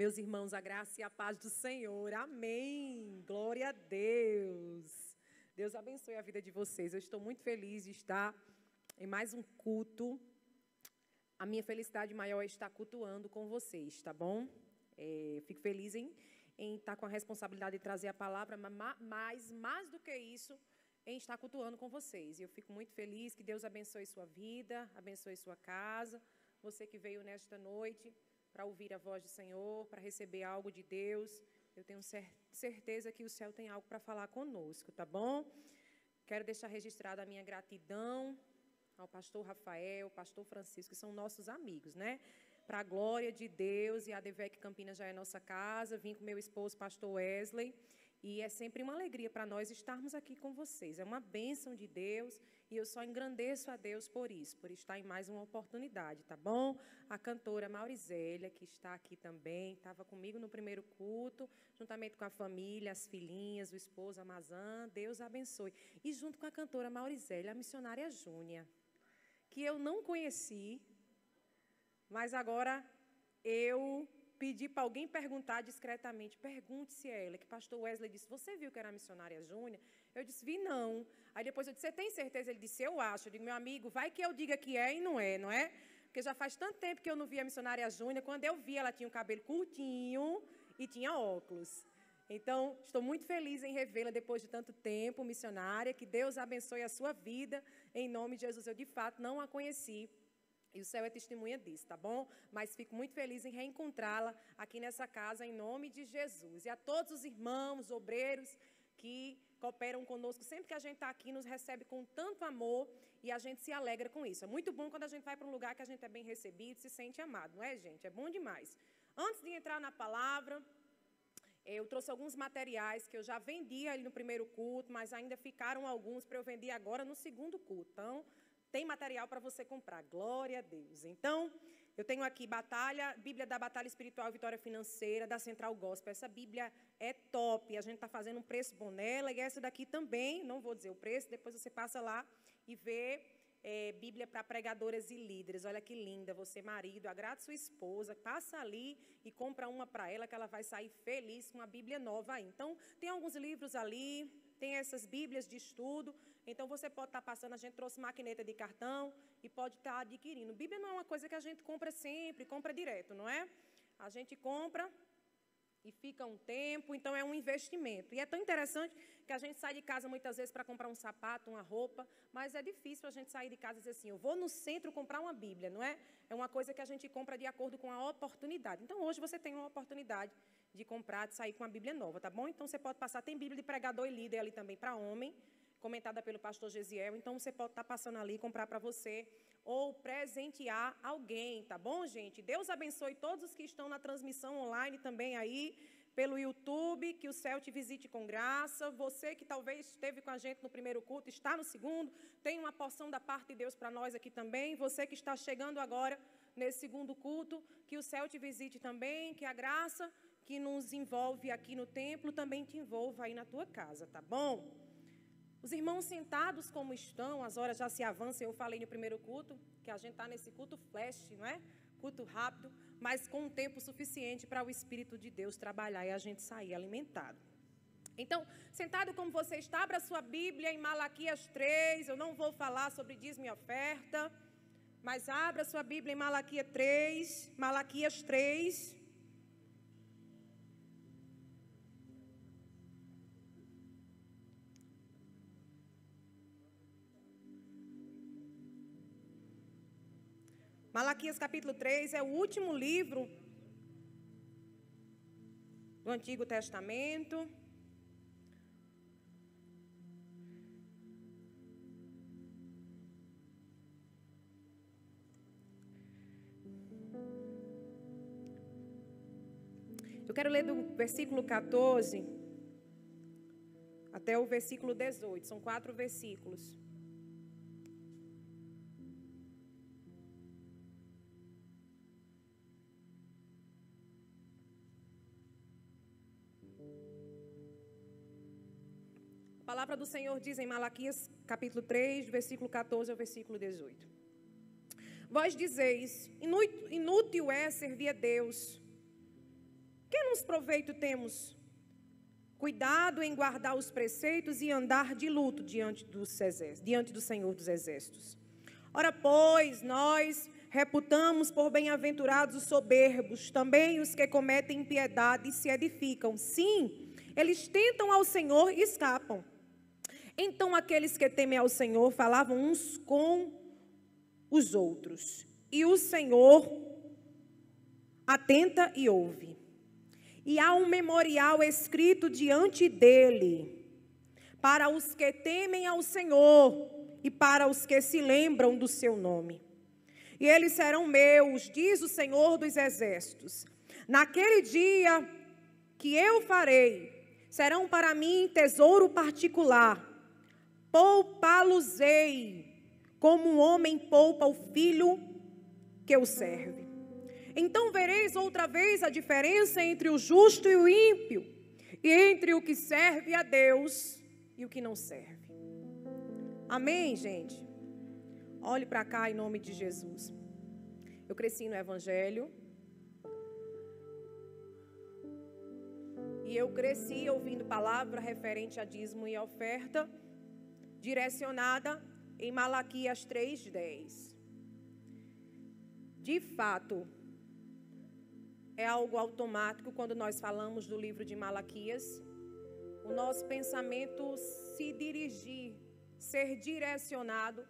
Meus irmãos, a graça e a paz do Senhor. Amém. Glória a Deus. Deus abençoe a vida de vocês. Eu estou muito feliz de estar em mais um culto. A minha felicidade maior é estar cultuando com vocês, tá bom? Fico feliz em estar com a responsabilidade de trazer a palavra, mas mais do que isso, em estar cultuando com vocês. E eu fico muito feliz. Que Deus abençoe sua vida, abençoe sua casa. Você que veio nesta noite para ouvir a voz do Senhor, para receber algo de Deus. Eu tenho certeza que o céu tem algo para falar conosco, tá bom? Quero deixar registrada a minha gratidão ao pastor Rafael, pastor Francisco, que são nossos amigos, né? Para a glória de Deus, e a Devec Campinas já é nossa casa. Vim com meu esposo, pastor Wesley, e é sempre uma alegria para nós estarmos aqui com vocês. É uma bênção de Deus, e eu só engrandeço a Deus por isso, por estar em mais uma oportunidade, tá bom? A cantora Maurizélia, que está aqui também, estava comigo no primeiro culto, juntamente com a família, as filhinhas, o esposo, a Mazã. Deus abençoe. E junto com a cantora Maurizélia, a missionária Júnia, que eu não conheci, mas agora eu pedi para alguém perguntar discretamente. Pergunte-se a ela, que pastor Wesley disse: você viu que era a missionária Júnia? Eu disse: vi não. Aí depois eu disse: você tem certeza? Ele disse: eu acho. Eu digo: meu amigo, vai que eu diga que é e não é, não é? Porque já faz tanto tempo que eu não vi a missionária Júnia. Quando eu vi, ela tinha o cabelo curtinho e tinha óculos. Então, estou muito feliz em revê-la depois de tanto tempo, missionária. Que Deus abençoe a sua vida. Em nome de Jesus, eu de fato não a conheci. E o céu é testemunha disso, tá bom? Mas fico muito feliz em reencontrá-la aqui nessa casa, em nome de Jesus. E a todos os irmãos, obreiros, que cooperam conosco, sempre que a gente está aqui, nos recebe com tanto amor e a gente se alegra com isso. É muito bom quando a gente vai para um lugar que a gente é bem recebido, se sente amado, não é, gente? É bom demais. Antes de entrar na palavra, eu trouxe alguns materiais que eu já vendi ali no primeiro culto, mas ainda ficaram alguns para eu vender agora no segundo culto. Então, tem material para você comprar. Glória a Deus. Então, eu tenho aqui Bíblia da Batalha Espiritual e Vitória Financeira, da Central Gospel. Essa Bíblia é top. A gente está fazendo um preço bom nela. E essa daqui também, não vou dizer o preço, depois você passa lá e vê Bíblia para pregadoras e líderes. Olha que linda. Você, marido, agrade sua esposa, passa ali e compra uma para ela, que ela vai sair feliz com a Bíblia nova aí. Então, tem alguns livros ali, tem essas Bíblias de estudo. Então, você pode estar passando, a gente trouxe maquineta de cartão e pode estar adquirindo. Bíblia não é uma coisa que a gente compra sempre, compra direto, não é? A gente compra e fica um tempo, então é um investimento. E é tão interessante que a gente sai de casa muitas vezes para comprar um sapato, uma roupa, mas é difícil a gente sair de casa e dizer assim: eu vou no centro comprar uma Bíblia, não é? É uma coisa que a gente compra de acordo com a oportunidade. Então, hoje você tem uma oportunidade de comprar, de sair com uma Bíblia nova, tá bom? Então, você pode passar, tem Bíblia de pregador e líder ali também para homem, comentada pelo pastor Gesiel. Então, você pode estar passando ali e comprar para você ou presentear alguém, tá bom, gente? Deus abençoe todos os que estão na transmissão online também aí, pelo YouTube, que o céu te visite com graça. Você que talvez esteve com a gente no primeiro culto, está no segundo, tem uma porção da parte de Deus para nós aqui também. Você que está chegando agora nesse segundo culto, que o céu te visite também, que a graça que nos envolve aqui no templo também te envolva aí na tua casa, tá bom? Os irmãos sentados como estão, as horas já se avançam. Eu falei no primeiro culto que a gente está nesse culto flash, não é? Culto rápido, mas com um tempo suficiente para o Espírito de Deus trabalhar e a gente sair alimentado. Então, sentado como você está, abra sua Bíblia em Malaquias 3. Eu não vou falar sobre dízimo e oferta, mas abra sua Bíblia em Malaquias 3. Malaquias 3. Malaquias capítulo 3 é o último livro do Antigo Testamento. Eu quero ler do versículo 14 até o versículo 18. São 4 versículos. A palavra do Senhor diz em Malaquias, capítulo 3, versículo 14 ao versículo 18. Vós dizeis: inútil é servir a Deus, Que nos proveito temos? Cuidado em guardar os preceitos e andar de luto diante do Senhor dos Exércitos. Ora, pois, nós reputamos por bem-aventurados os soberbos, também os que cometem impiedade e se edificam. Sim, eles tentam ao Senhor e escapam. Então aqueles que temem ao Senhor falavam uns com os outros, e o Senhor atenta e ouve. E há um memorial escrito diante dele, para os que temem ao Senhor e para os que se lembram do seu nome. E eles serão meus, diz o Senhor dos Exércitos. Naquele dia que eu farei, serão para mim tesouro particular. Poupá-los-ei, como um homem poupa o filho que o serve. Então vereis outra vez a diferença entre o justo e o ímpio, e entre o que serve a Deus e o que não serve. Amém, gente? Olhe para cá em nome de Jesus. Eu cresci no Evangelho. E eu cresci ouvindo palavra referente a dízimo e oferta, direcionada em Malaquias 3:10. De fato, é algo automático quando nós falamos do livro de Malaquias, o nosso pensamento ser direcionado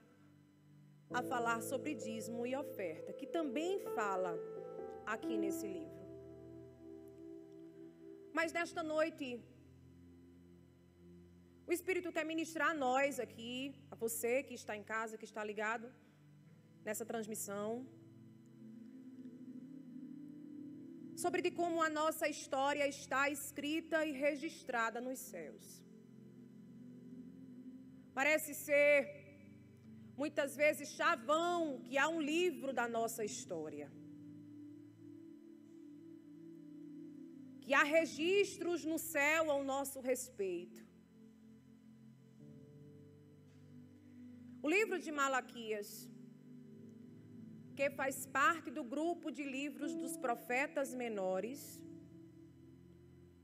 a falar sobre dízimo e oferta, que também fala aqui nesse livro. Mas nesta noite, o Espírito quer ministrar a nós aqui, a você que está em casa, que está ligado nessa transmissão, sobre de como a nossa história está escrita e registrada nos céus. Parece ser muitas vezes chavão que há um livro da nossa história, que há registros no céu ao nosso respeito. O livro de Malaquias, que faz parte do grupo de livros dos profetas menores,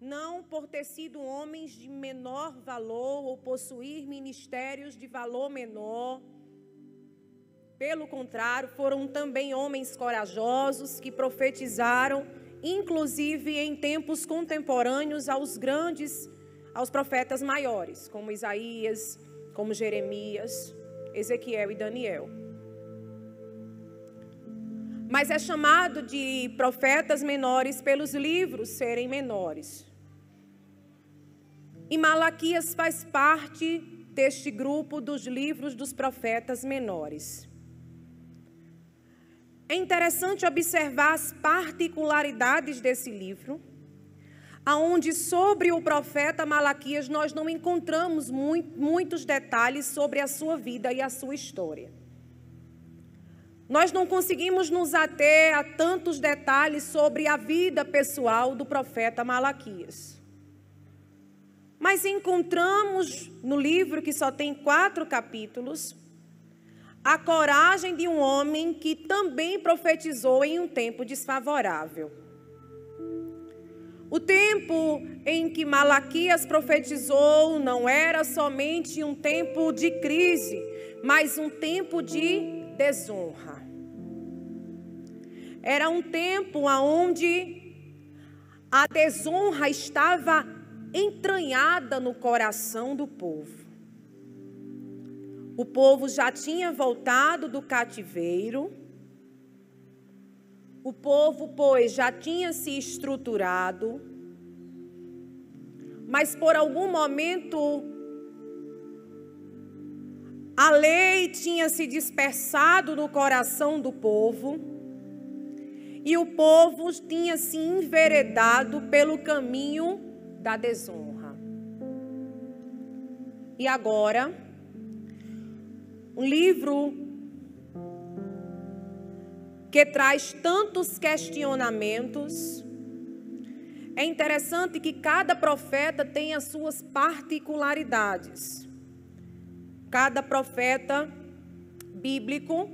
não por ter sido homens de menor valor ou possuir ministérios de valor menor. Pelo contrário, foram também homens corajosos que profetizaram, inclusive em tempos contemporâneos aos profetas maiores, como Isaías, como Jeremias, Ezequiel e Daniel. Mas é chamado de profetas menores pelos livros serem menores. E Malaquias faz parte deste grupo dos livros dos profetas menores. É interessante observar as particularidades desse livro, aonde sobre o profeta Malaquias nós não encontramos muitos detalhes sobre a sua vida e a sua história. Nós não conseguimos nos ater a tantos detalhes sobre a vida pessoal do profeta Malaquias. Mas encontramos no livro, que só tem 4 capítulos, a coragem de um homem que também profetizou em um tempo desfavorável. O tempo em que Malaquias profetizou não era somente um tempo de crise, mas um tempo de desonra. Era um tempo onde a desonra estava entranhada no coração do povo. O povo já tinha voltado do cativeiro. O povo, pois, já tinha se estruturado. Mas por algum momento a lei tinha se dispersado no coração do povo e o povo tinha se enveredado pelo caminho da desonra. E agora, um livro que traz tantos questionamentos. É interessante que cada profeta tem as suas particularidades. Cada profeta bíblico,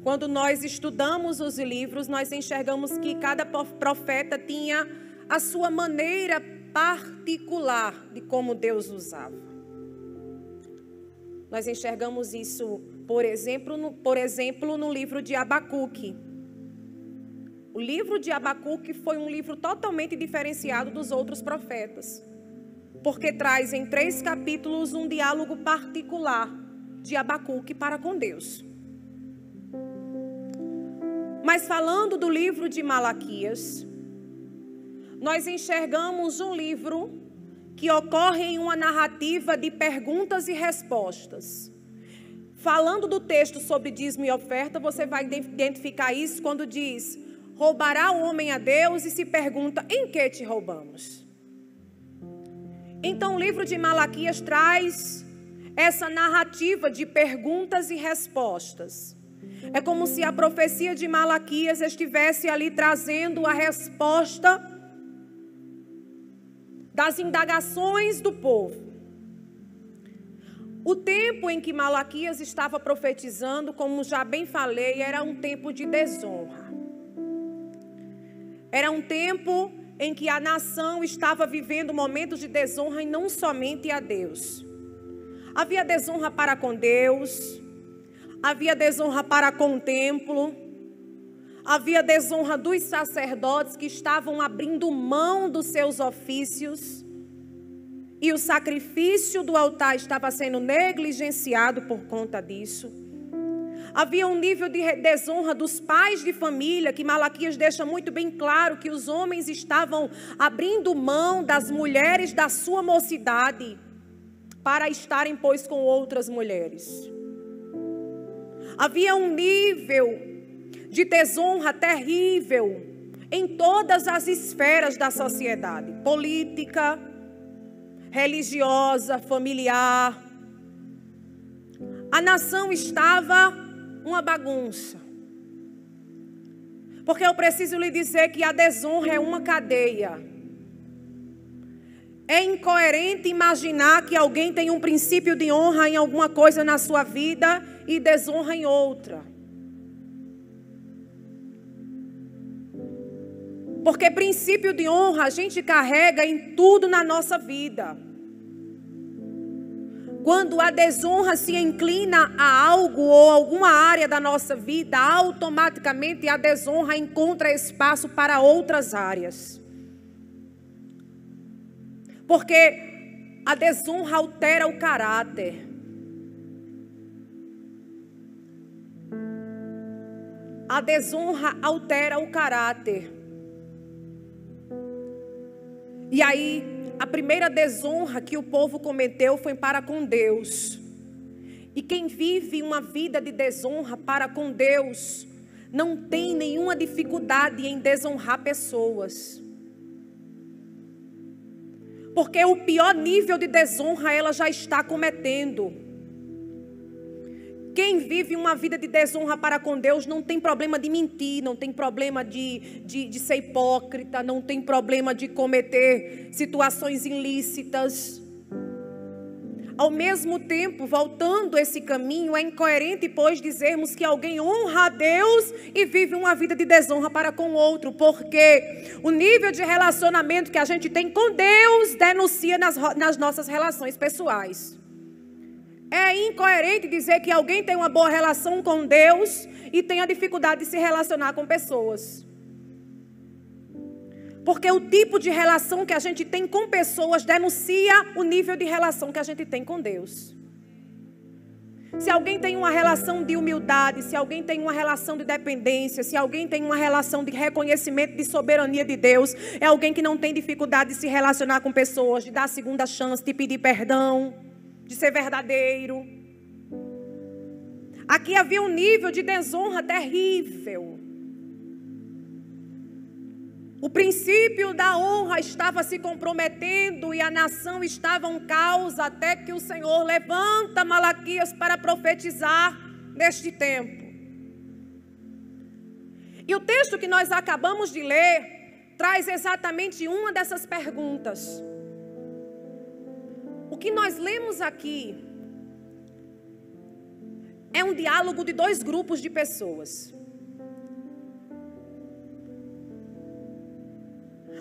quando nós estudamos os livros, nós enxergamos que cada profeta tinha a sua maneira particular de como Deus usava. Nós enxergamos isso, por exemplo, no livro de Abacuque. O livro de Abacuque foi um livro totalmente diferenciado dos outros profetas, porque traz em 3 capítulos um diálogo particular de Abacuque para com Deus. Mas falando do livro de Malaquias, nós enxergamos um livro que ocorre em uma narrativa de perguntas e respostas. Falando do texto sobre dízimo e oferta, você vai identificar isso quando diz: roubará o homem a Deus, e se pergunta: em que te roubamos? Então o livro de Malaquias traz essa narrativa de perguntas e respostas. É como se a profecia de Malaquias estivesse ali trazendo a resposta das indagações do povo. O tempo em que Malaquias estava profetizando, como já bem falei, era um tempo de desonra. Era um tempo em que a nação estava vivendo momentos de desonra, e não somente a Deus. Havia desonra para com Deus, havia desonra para com o templo, havia desonra dos sacerdotes que estavam abrindo mão dos seus ofícios, e o sacrifício do altar estava sendo negligenciado por conta disso. Havia um nível de desonra dos pais de família, que Malaquias deixa muito bem claro que os homens estavam abrindo mão das mulheres da sua mocidade para estarem, pois, com outras mulheres. Havia um nível de desonra terrível em todas as esferas da sociedade: política, religiosa, familiar. A nação estava uma bagunça. Porque eu preciso lhe dizer que a desonra é uma cadeia. É incoerente imaginar que alguém tem um princípio de honra em alguma coisa na sua vida e desonra em outra. Porque princípio de honra a gente carrega em tudo na nossa vida. Quando a desonra se inclina a algo ou alguma área da nossa vida, automaticamente a desonra encontra espaço para outras áreas. Porque a desonra altera o caráter. A desonra altera o caráter. E aí, a primeira desonra que o povo cometeu foi para com Deus. E quem vive uma vida de desonra para com Deus não tem nenhuma dificuldade em desonrar pessoas. Porque o pior nível de desonra ela já está cometendo. Quem vive uma vida de desonra para com Deus não tem problema de mentir, não tem problema de ser hipócrita, não tem problema de cometer situações ilícitas. Ao mesmo tempo, voltando esse caminho, é incoerente, pois, dizermos que alguém honra a Deus e vive uma vida de desonra para com o outro, porque o nível de relacionamento que a gente tem com Deus denuncia nas nossas relações pessoais. É incoerente dizer que alguém tem uma boa relação com Deus e tem a dificuldade de se relacionar com pessoas. Porque o tipo de relação que a gente tem com pessoas denuncia o nível de relação que a gente tem com Deus. Se alguém tem uma relação de humildade, se alguém tem uma relação de dependência, se alguém tem uma relação de reconhecimento de soberania de Deus, é alguém que não tem dificuldade de se relacionar com pessoas, de dar segunda chance, de pedir perdão, de ser verdadeiro. Aqui havia um nível de desonra terrível. O princípio da honra estava se comprometendo e a nação estava um caos, até que o Senhor levanta Malaquias para profetizar neste tempo. E o texto que nós acabamos de ler traz exatamente uma dessas perguntas. O que nós lemos aqui é um diálogo de dois grupos de pessoas.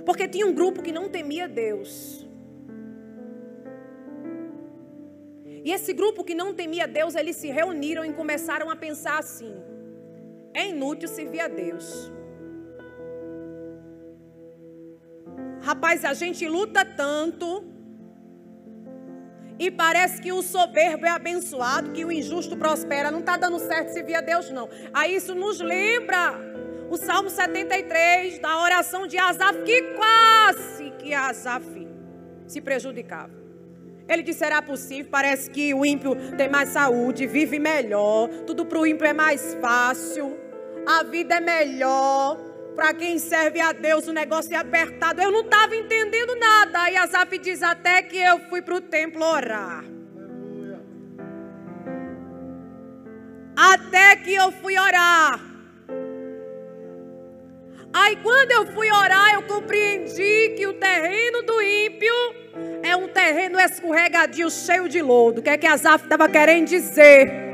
Porque tinha um grupo que não temia Deus. E esse grupo que não temia Deus, eles se reuniram e começaram a pensar assim: é inútil servir a Deus. Rapaz, a gente luta tanto e parece que o soberbo é abençoado, que o injusto prospera. Não está dando certo servir a Deus, não. Aí isso nos lembra o Salmo 73, da oração de Asaf, que quase que Asaf se prejudicava. Ele disse: será possível? Parece que o ímpio tem mais saúde, vive melhor, tudo para o ímpio é mais fácil, a vida é melhor. Para quem serve a Deus o negócio é apertado. Eu não estava entendendo nada. Aí Asaf diz: até que eu fui para o templo orar. Até que eu fui orar. Aí quando eu fui orar, eu compreendi que o terreno do ímpio é um terreno escorregadio, cheio de lodo. O que é que Asaf estava querendo dizer?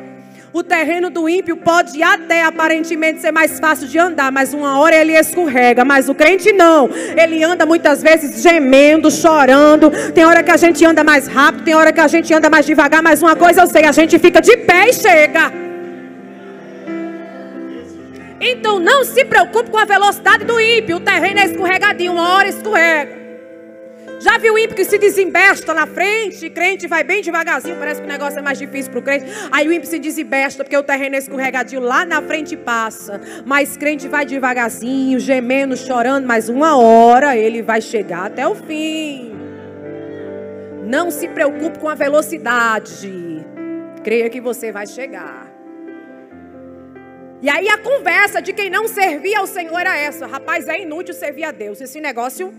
O terreno do ímpio pode até aparentemente ser mais fácil de andar, mas uma hora ele escorrega. Mas o crente não. Ele anda muitas vezes gemendo, chorando. Tem hora que a gente anda mais rápido, tem hora que a gente anda mais devagar. Mas uma coisa eu sei, a gente fica de pé e chega. Então não se preocupe com a velocidade do ímpio. O terreno é escorregadinho, uma hora escorrega. Já viu o ímpio que se desembesta na frente? Crente vai bem devagarzinho, parece que o negócio é mais difícil para o crente. Aí o ímpio se desembesta porque o terreno é escorregadio, lá na frente passa. Mas crente vai devagarzinho, gemendo, chorando, mas uma hora ele vai chegar até o fim. Não se preocupe com a velocidade. Creia que você vai chegar. E aí a conversa de quem não servia ao Senhor era essa: rapaz, é inútil servir a Deus, esse negócio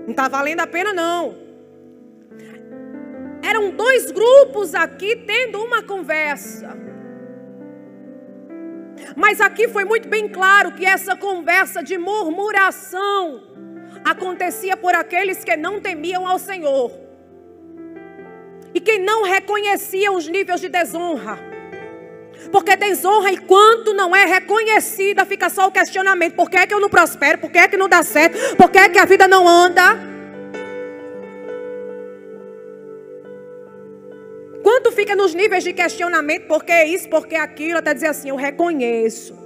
não está valendo a pena não. Eram dois grupos aqui tendo uma conversa. Mas aqui foi muito bem claro que essa conversa de murmuração acontecia por aqueles que não temiam ao Senhor. E que não reconheciam os níveis de desonra. Porque desonra, enquanto não é reconhecida, fica só o questionamento: por que é que eu não prospero? Por que é que não dá certo? Por que é que a vida não anda? Quanto fica nos níveis de questionamento: por que isso, por que aquilo? Até dizer assim: eu reconheço.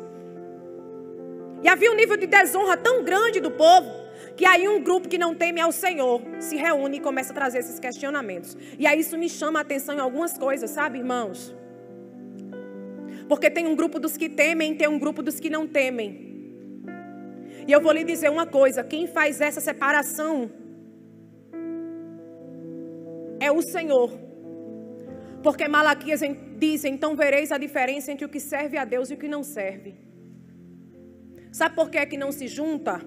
E havia um nível de desonra tão grande do povo, que aí um grupo que não teme ao Senhor se reúne e começa a trazer esses questionamentos. E aí isso me chama a atenção em algumas coisas, sabe, irmãos? Porque tem um grupo dos que temem, tem um grupo dos que não temem. E eu vou lhe dizer uma coisa: quem faz essa separação é o Senhor. Porque Malaquias diz: então vereis a diferença entre o que serve a Deus e o que não serve. Sabe por que é que não se junta?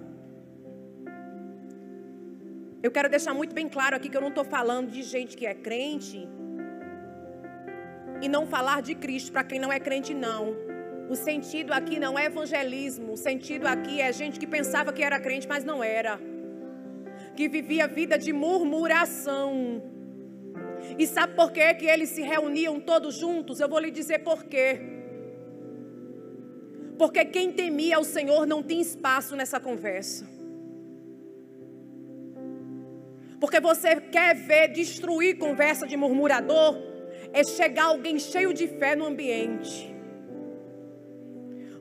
Eu quero deixar muito bem claro aqui que eu não estou falando de gente que é crente e não falar de Cristo para quem não é crente, não. O sentido aqui não é evangelismo. O sentido aqui é gente que pensava que era crente, mas não era. Que vivia vida de murmuração. E sabe por quê que eles se reuniam todos juntos? Eu vou lhe dizer por quê. Porque quem temia ao Senhor não tinha espaço nessa conversa. Porque você quer ver destruir conversa de murmurador? É chegar alguém cheio de fé no ambiente.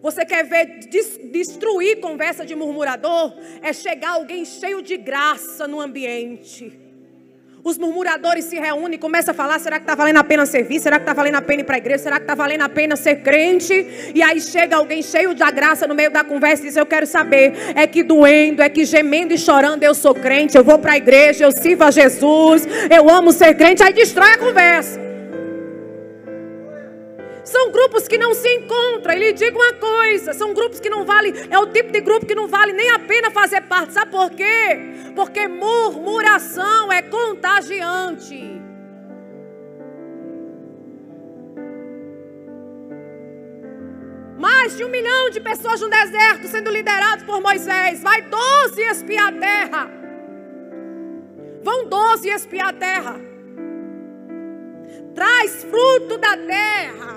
Você quer ver destruir conversa de murmurador? É chegar alguém cheio de graça no ambiente. Os murmuradores se reúnem e começam a falar: será que está valendo a pena servir? Será que está valendo a pena ir para a igreja? Será que está valendo a pena ser crente? E aí chega alguém cheio da graça no meio da conversa e diz: eu quero saber, é que doendo, é que gemendo e chorando eu sou crente, eu vou para a igreja, eu sirvo a Jesus, eu amo ser crente. Aí destrói a conversa. São grupos que não se encontram. E lhe digo uma coisa: são grupos que não valem. É o tipo de grupo que não vale nem a pena fazer parte. Sabe por quê? Porque murmuração é contagiante. Mais de 1 milhão de pessoas no deserto sendo liderados por Moisés. Vai 12 espiar a terra. Vão 12 espiar a terra. Traz fruto da terra.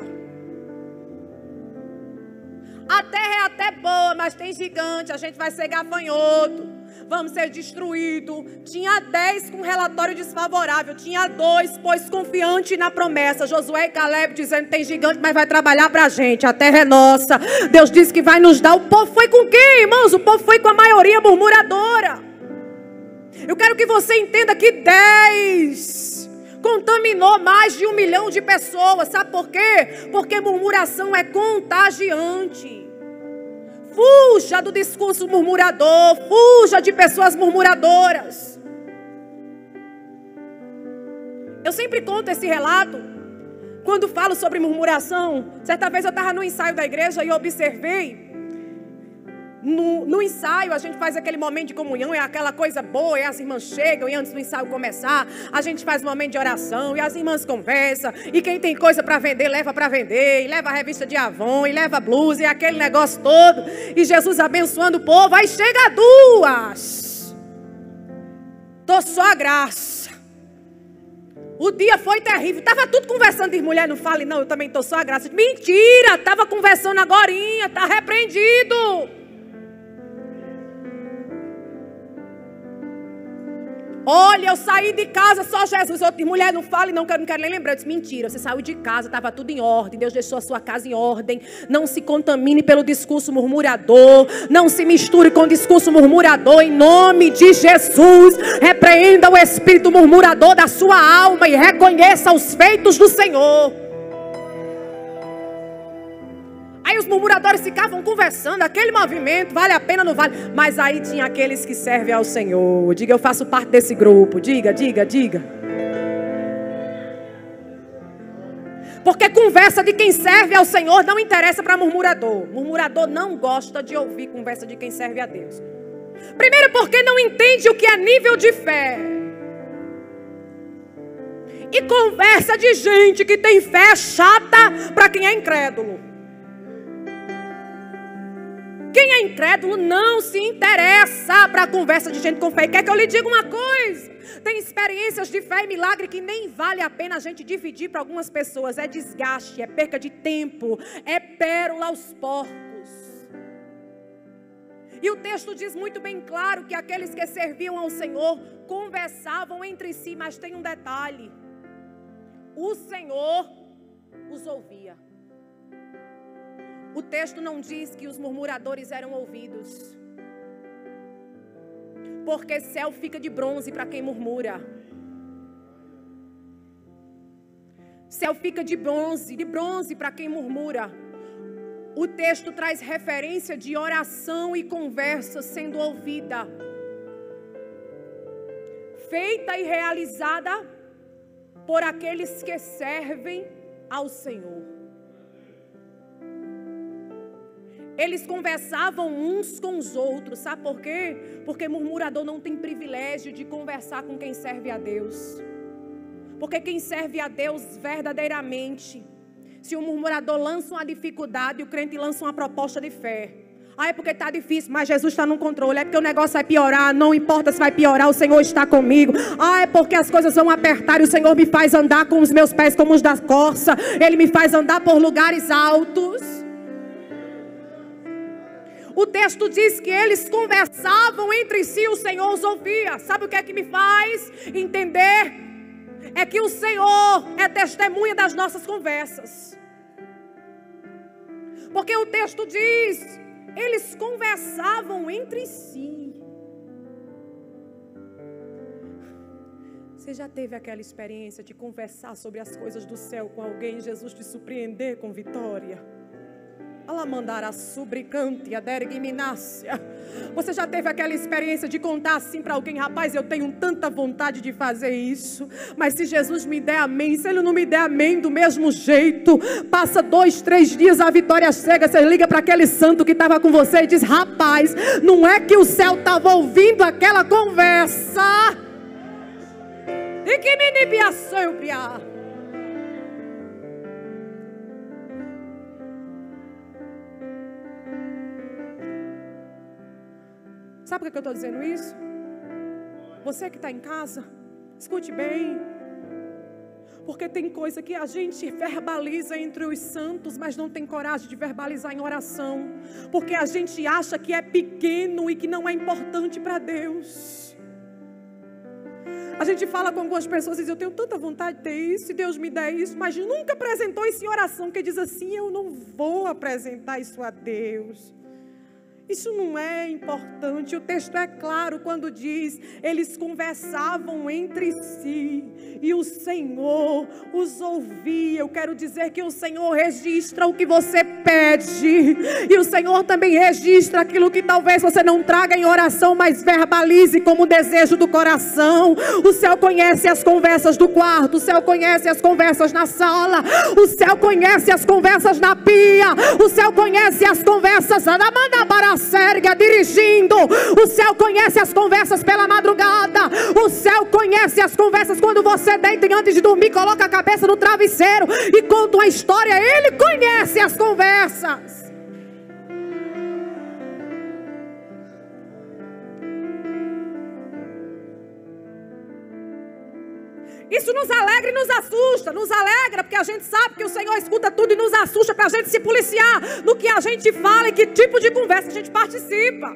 A terra é até boa, mas tem gigante, a gente vai ser gafanhoto, vamos ser destruídos. Tinha 10 com relatório desfavorável, tinha 2, pois confiante na promessa. Josué e Caleb dizendo, tem gigante, mas vai trabalhar para a gente, a terra é nossa. Deus disse que vai nos dar. O povo foi com quem, irmãos? O povo foi com a maioria murmuradora. Eu quero que você entenda que 10 contaminou mais de 1 milhão de pessoas. Sabe por quê? Porque murmuração é contagiante. Fuja do discurso murmurador. Fuja de pessoas murmuradoras. Eu sempre conto esse relato quando falo sobre murmuração. Certa vez eu estava no ensaio da igreja e observei. No ensaio a gente faz aquele momento de comunhão, é aquela coisa boa, e as irmãs chegam, e antes do ensaio começar, a gente faz um momento de oração, e as irmãs conversam, e quem tem coisa para vender, leva para vender, e leva a revista de Avon, e leva blusa, e aquele negócio todo, e Jesus abençoando o povo. Aí chega 2, tô só a graça. O dia foi terrível, estava tudo conversando, diz mulher, não fale não, eu também tô só a graça. Mentira, estava conversando agorinha, está repreendido. Olha, eu saí de casa, só Jesus. Outra mulher, não fale não, que eu não quero nem lembrar. Eu disse, mentira, você saiu de casa, estava tudo em ordem. Deus deixou a sua casa em ordem. Não se contamine pelo discurso murmurador. Não se misture com o discurso murmurador. Em nome de Jesus, repreenda o espírito murmurador da sua alma e reconheça os feitos do Senhor. Aí os murmuradores ficavam conversando, aquele movimento, vale a pena, não vale? Mas aí tinha aqueles que servem ao Senhor. Diga, eu faço parte desse grupo. Diga. Porque conversa de quem serve ao Senhor não interessa para murmurador. Murmurador não gosta de ouvir conversa de quem serve a Deus. Primeiro porque não entende o que é nível de fé. E conversa de gente que tem fé chata para quem é incrédulo. Quem é incrédulo não se interessa para a conversa de gente com fé. E quer que eu lhe diga uma coisa? Tem experiências de fé e milagre que nem vale a pena a gente dividir para algumas pessoas. É desgaste, é perca de tempo, é pérola aos porcos. E o texto diz muito bem claro que aqueles que serviam ao Senhor conversavam entre si. Mas tem um detalhe: o Senhor os ouvia. O texto não diz que os murmuradores eram ouvidos. Porque céu fica de bronze para quem murmura. Céu fica de bronze para quem murmura. O texto traz referência de oração e conversa sendo ouvida, feita e realizada por aqueles que servem ao Senhor. Eles conversavam uns com os outros. Sabe por quê? Porque murmurador não tem privilégio de conversar com quem serve a Deus. Porque quem serve a Deus verdadeiramente, se o murmurador lança uma dificuldade, o crente lança uma proposta de fé. Ah, é porque está difícil, mas Jesus está no controle. É porque o negócio vai piorar, não importa se vai piorar, o Senhor está comigo. Ah, é porque as coisas vão apertar e o Senhor me faz andar com os meus pés como os da corça. Ele me faz andar por lugares altos. O texto diz que eles conversavam entre si, o Senhor os ouvia. Sabe o que é que me faz entender? É que o Senhor é testemunha das nossas conversas. Porque o texto diz, eles conversavam entre si. Você já teve aquela experiência de conversar sobre as coisas do céu com alguém e Jesus te surpreender com vitória? Ela mandará subricante a dergiminácia. Você já teve aquela experiência de contar assim para alguém: rapaz, eu tenho tanta vontade de fazer isso, mas se Jesus me der amém, se Ele não me der amém do mesmo jeito, passa 2, 3 dias, a vitória chega, você liga para aquele santo que estava com você e diz: rapaz, não é que o céu estava ouvindo aquela conversa? E que me nibiação eu criar. Sabe por que eu estou dizendo isso? Você que está em casa, escute bem. Porque tem coisa que a gente verbaliza entre os santos, mas não tem coragem de verbalizar em oração. Porque a gente acha que é pequeno e que não é importante para Deus. A gente fala com algumas pessoas e diz: eu tenho tanta vontade de ter isso, se Deus me der isso, mas nunca apresentou isso em oração, que diz assim: eu não vou apresentar isso a Deus. Isso não é importante. O texto é claro quando diz: eles conversavam entre si e o Senhor os ouvia. Eu quero dizer que o Senhor registra o que você pede, e o Senhor também registra aquilo que talvez você não traga em oração, mas verbalize como desejo do coração. O céu conhece as conversas do quarto, o céu conhece as conversas na sala, o céu conhece as conversas na pia, o céu conhece as conversas da Mandabará Sérgia dirigindo. O céu conhece as conversas pela madrugada. O céu conhece as conversas quando você deita e antes de dormir coloca a cabeça no travesseiro e conta uma história. Ele conhece as conversas. Isso nos alegra e nos assusta. Nos alegra porque a gente sabe que o Senhor escuta tudo, e nos assusta para a gente se policiar no que a gente fala e que tipo de conversa a gente participa.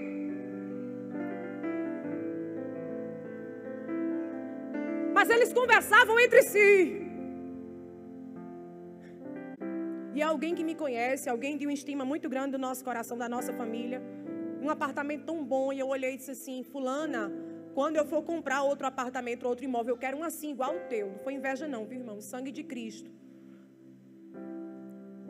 Mas eles conversavam entre si. E alguém que me conhece, alguém de uma estima muito grande do nosso coração, da nossa família, um apartamento tão bom, e eu olhei e disse assim: fulana, quando eu for comprar outro apartamento, outro imóvel, eu quero um assim, igual o teu. Não foi inveja não, viu, irmão? Sangue de Cristo.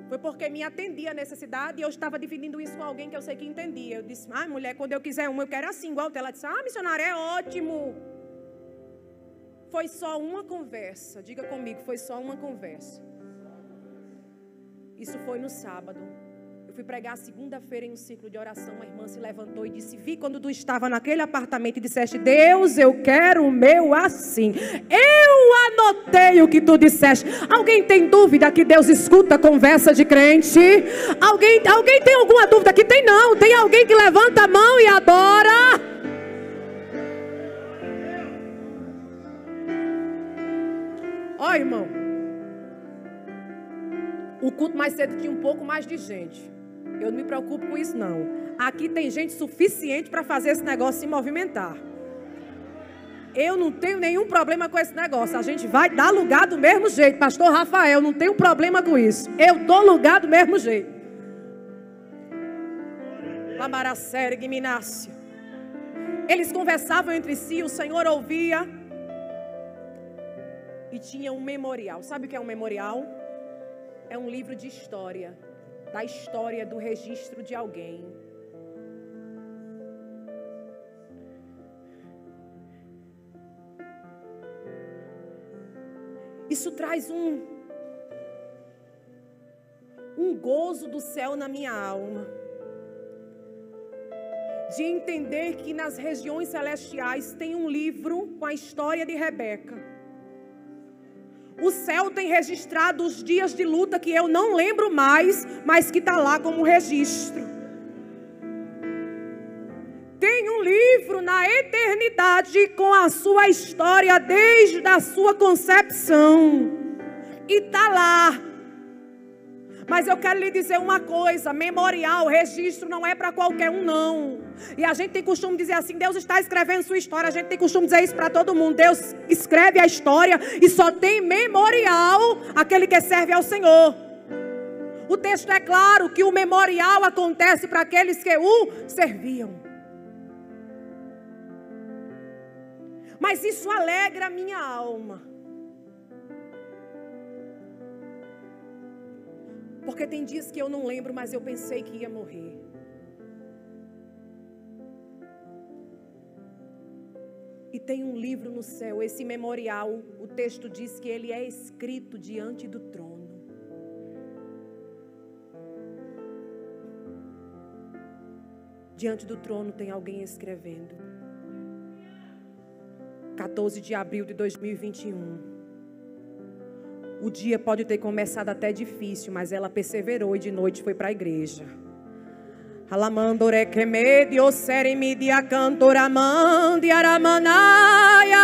Foi porque me atendia a necessidade e eu estava dividindo isso com alguém que eu sei que entendia. Eu disse: mulher, quando eu quiser eu quero assim, igual o teu. Ela disse: missionária, é ótimo. Foi só uma conversa. Diga comigo, foi só uma conversa. Isso foi no sábado. Eu fui pregar segunda-feira em um ciclo de oração. Uma irmã se levantou e disse: vi quando tu estava naquele apartamento e disseste: Deus, eu quero o meu assim. Eu anotei o que tu disseste. Alguém tem dúvida que Deus escuta a conversa de crente? Alguém tem alguma dúvida que tem? Não. Tem alguém que levanta a mão e adora? Ó, irmão, o culto mais cedo tinha um pouco mais de gente. Eu não me preocupo com isso não. Aqui tem gente suficiente para fazer esse negócio se movimentar. Eu não tenho nenhum problema com esse negócio. A gente vai dar lugar do mesmo jeito. Pastor Rafael, não tenho problema com isso. Eu dou lugar do mesmo jeito. Lamaracere, Guiminácio. Eles conversavam entre si, o Senhor ouvia. E tinha um memorial. Sabe o que é um memorial? É um livro de história. Da história do registro de alguém. Isso traz um gozo do céu na minha alma. De entender que nas regiões celestiais tem um livro com a história de Rebeca. O céu tem registrado os dias de luta que eu não lembro mais, mas que está lá como registro. Tem um livro na eternidade com a sua história desde a sua concepção. E está lá. Mas eu quero lhe dizer uma coisa: memorial, registro não é para qualquer um não. E a gente tem costume de dizer assim: Deus está escrevendo sua história. A gente tem costume de dizer isso para todo mundo. Deus escreve a história e só tem memorial aquele que serve ao Senhor. O texto é claro que o memorial acontece para aqueles que o serviam. Mas isso alegra a minha alma. Porque tem dias que eu não lembro, mas eu pensei que ia morrer. E tem um livro no céu, esse memorial, o texto diz que ele é escrito diante do trono. Diante do trono tem alguém escrevendo. 14 de abril de 2021. O dia pode ter começado até difícil, mas ela perseverou e de noite foi para a igreja. Alamandore que medio serimidia cantoramandi aramanaya.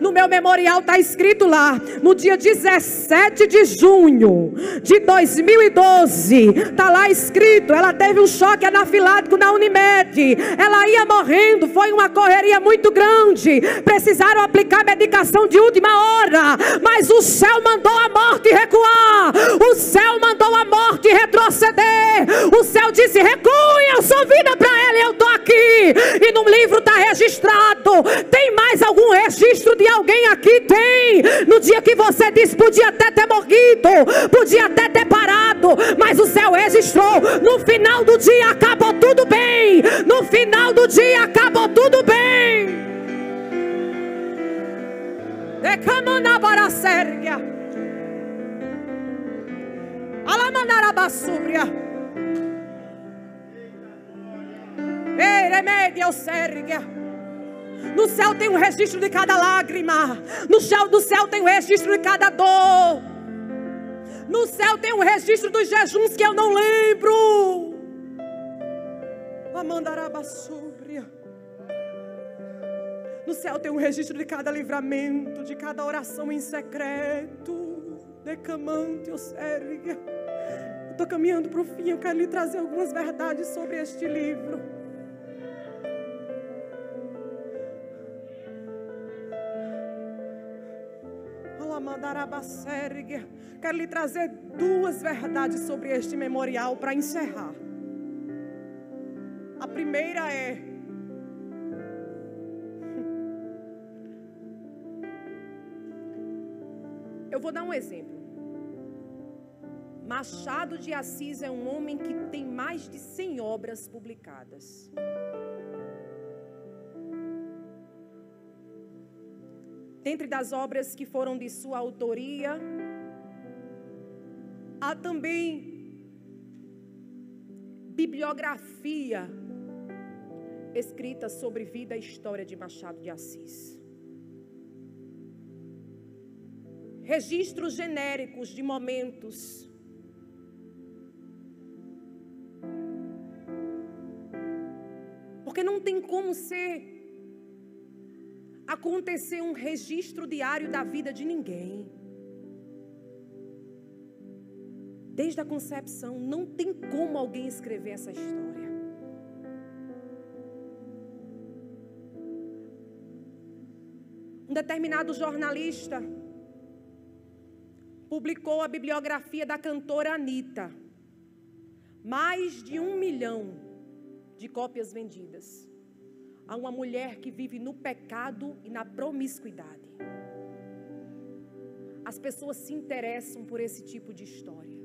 No meu memorial está escrito lá, no dia 17 de junho de 2012, está lá escrito, ela teve um choque anafilático na Unimed, ela ia morrendo, foi uma correria muito grande, precisaram aplicar medicação de última hora, mas o céu mandou a morte recuar, o céu mandou a morte retroceder, o céu disse: recue, eu sou vida para ela e eu estou aqui. E no livro está registrado. Tem mais algum registro de alguém aqui? Tem. No dia que você disse, podia até ter morrido, podia até ter parado, mas o céu registrou. No final do dia acabou tudo bem. No final do dia acabou tudo bem. Decamanabaracérgia Alamanarabasúbria. Ei, remédio, Sérgia. No céu tem um registro de cada lágrima. No céu do céu tem um registro de cada dor. No céu tem um registro dos jejuns que eu não lembro. Amandarabassúbria. No céu tem um registro de cada livramento, de cada oração em secreto. Decamante, Sérgia. Eu estou caminhando para o fim. Eu quero lhe trazer algumas verdades sobre este livro. Quero lhe trazer duas verdades sobre este memorial para encerrar. A primeira é: eu vou dar um exemplo. Machado de Assis é um homem que tem mais de 100 obras publicadas. Dentre das obras que foram de sua autoria, há também bibliografia escrita sobre vida e história de Machado de Assis. Registros genéricos de momentos. Porque não tem como acontecer um registro diário da vida de ninguém. Desde a concepção, não tem como alguém escrever essa história. Um determinado jornalista publicou a bibliografia da cantora Anitta. Mais de 1 milhão de cópias vendidas. A uma mulher que vive no pecado e na promiscuidade. As pessoas se interessam por esse tipo de história.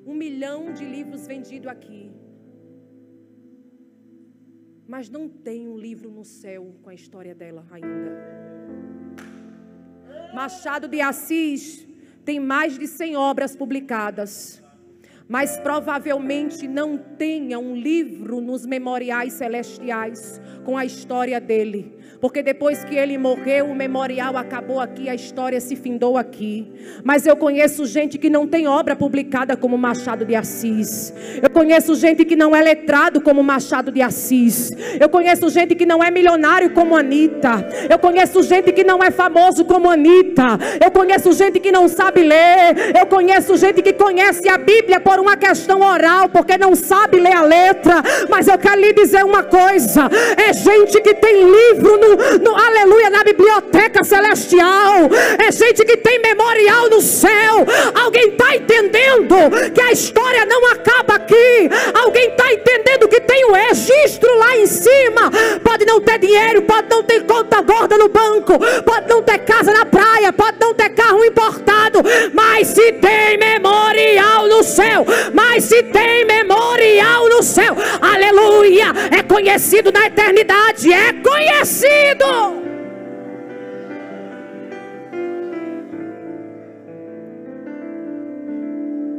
1 milhão de livros vendidos aqui. Mas não tem um livro no céu com a história dela ainda. Machado de Assis tem mais de 100 obras publicadas. Mas provavelmente não tenha um livro nos memoriais celestiais com a história dele. Porque depois que ele morreu, o memorial acabou aqui, a história se findou aqui. Mas eu conheço gente que não tem obra publicada como Machado de Assis. Eu conheço gente que não é letrado como Machado de Assis. Eu conheço gente que não é milionário como Anitta. Eu conheço gente que não é famoso como Anitta. Eu conheço gente que não sabe ler. Eu conheço gente que conhece a Bíblia por uma questão oral, porque não sabe ler a letra. Mas eu quero lhe dizer uma coisa: é gente que tem livro aleluia, na biblioteca celestial. É gente que tem memorial no céu. Alguém está entendendo que a história não acaba aqui? Alguém está entendendo que tem um registro lá em cima? Pode não ter dinheiro, pode não ter conta gorda no banco, pode não ter casa na praia, pode não ter carro importado, mas se tem memorial no céu, mas se tem memorial no céu, aleluia, é conhecido na eternidade, é conhecido.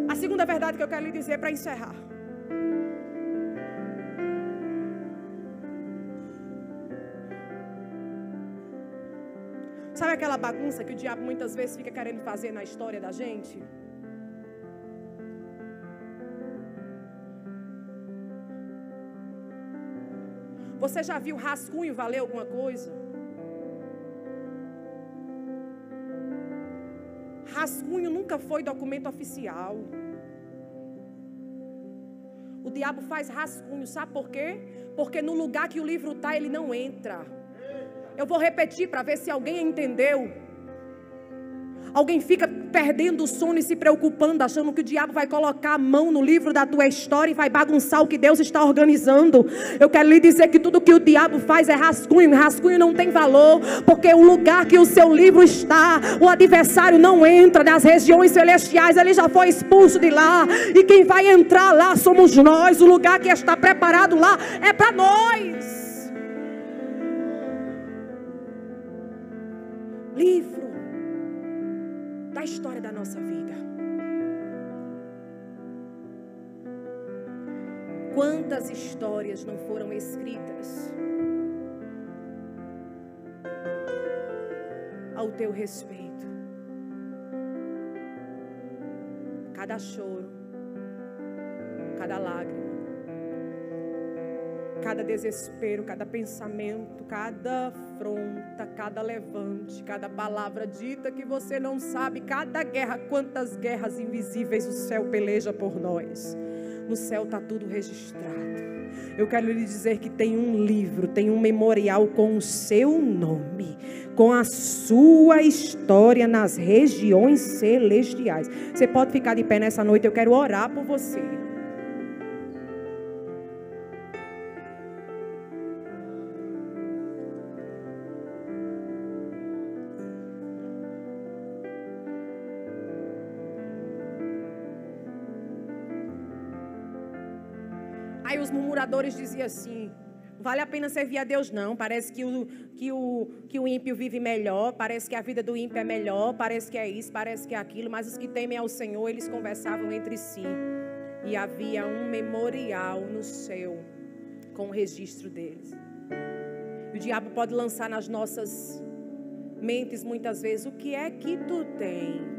A segunda verdade que eu quero lhe dizer para encerrar: sabe aquela bagunça que o diabo muitas vezes fica querendo fazer na história da gente? Você já viu rascunho valer alguma coisa? Rascunho nunca foi documento oficial. O diabo faz rascunho, sabe por quê? Porque no lugar que o livro está, ele não entra. Eu vou repetir para ver se alguém entendeu. Alguém fica perdendo o sono e se preocupando, achando que o diabo vai colocar a mão no livro da tua história e vai bagunçar o que Deus está organizando. Eu quero lhe dizer que tudo que o diabo faz é rascunho. Rascunho não tem valor, porque o lugar que o seu livro está, o adversário não entra nas regiões celestiais. Ele já foi expulso de lá. E quem vai entrar lá somos nós. O lugar que está preparado lá é para nós. Livro da história da nossa vida. Quantas histórias não foram escritas ao teu respeito? Cada choro, cada lágrima, cada desespero, cada pensamento, cada afronta, cada levante, cada palavra dita que você não sabe, cada guerra, quantas guerras invisíveis o céu peleja por nós. No céu está tudo registrado. Eu quero lhe dizer que tem um livro, tem um memorial com o seu nome, com a sua história nas regiões celestiais. Você pode ficar de pé nessa noite, eu quero orar por você. Aí os murmuradores diziam assim: não vale a pena servir a Deus não, parece que o ímpio vive melhor, parece que a vida do ímpio é melhor, parece que é isso, parece que é aquilo. Mas os que temem ao Senhor, eles conversavam entre si, e havia um memorial no céu com o registro deles. E o diabo pode lançar nas nossas mentes muitas vezes: o que é que tu tem?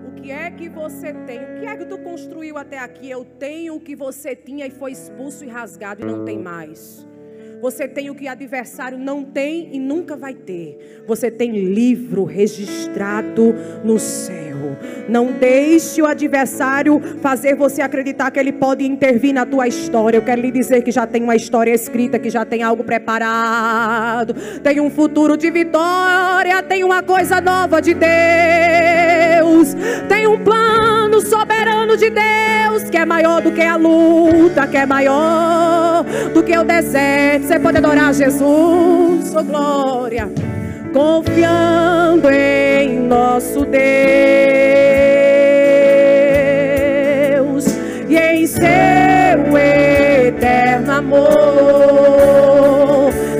O que é que você tem? O que é que tu construiu até aqui? Eu tenho o que você tinha e foi expulso e rasgado e não tem mais. Você tem o que o adversário não tem e nunca vai ter. Você tem livro registrado no céu. Não deixe o adversário fazer você acreditar que ele pode intervir na tua história. Eu quero lhe dizer que já tem uma história escrita, que já tem algo preparado. Tem um futuro de vitória, tem uma coisa nova de Deus. Tem um plano soberano de Deus, que é maior do que a luta, que é maior do que o deserto. Você pode adorar Jesus, oh glória, confiando em nosso Deus e em seu eterno amor.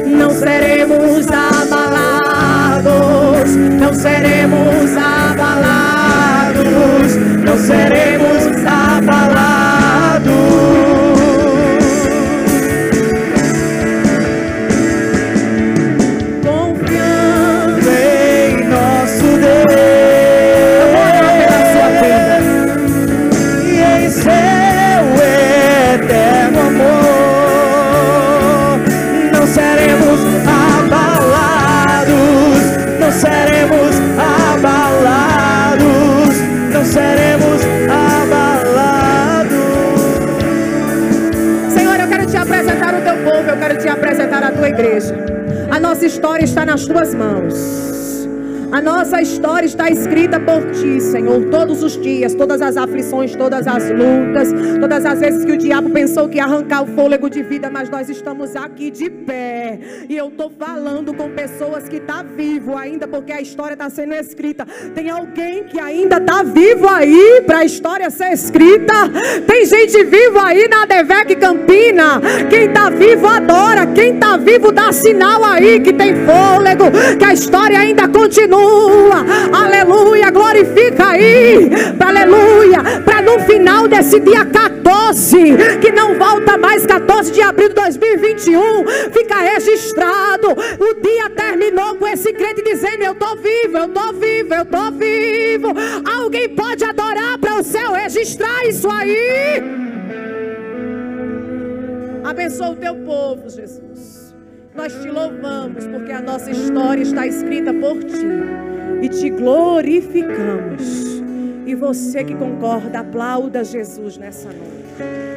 Não seremos abalados, não seremos abalados, não seremos abalados. Eu quero te apresentar a tua igreja. A nossa história está nas tuas mãos. A nossa história está escrita por ti, Senhor. Todos os dias, todas as aflições, todas as lutas, todas as vezes que o diabo pensou que ia arrancar o fôlego de vida, mas nós estamos aqui de pé. E eu estou falando com pessoas que estão vivo ainda, porque a história está sendo escrita. Tem alguém que ainda está vivo aí para a história ser escrita? Tem gente viva aí na Devec Campina. Quem está vivo adora. Quem está vivo dá sinal aí que tem fôlego, que a história ainda continua. Aleluia, glorifica aí, aleluia, para no final desse dia 14, que não volta mais, 14 de abril de 2021, fica registrado, o dia terminou com esse crente dizendo: eu estou vivo, eu estou vivo, eu estou vivo. Alguém pode adorar para o céu registrar isso aí? Abençoa o teu povo, Jesus. Nós te louvamos porque a nossa história está escrita por ti. E te glorificamos. E você que concorda, aplauda Jesus nessa noite.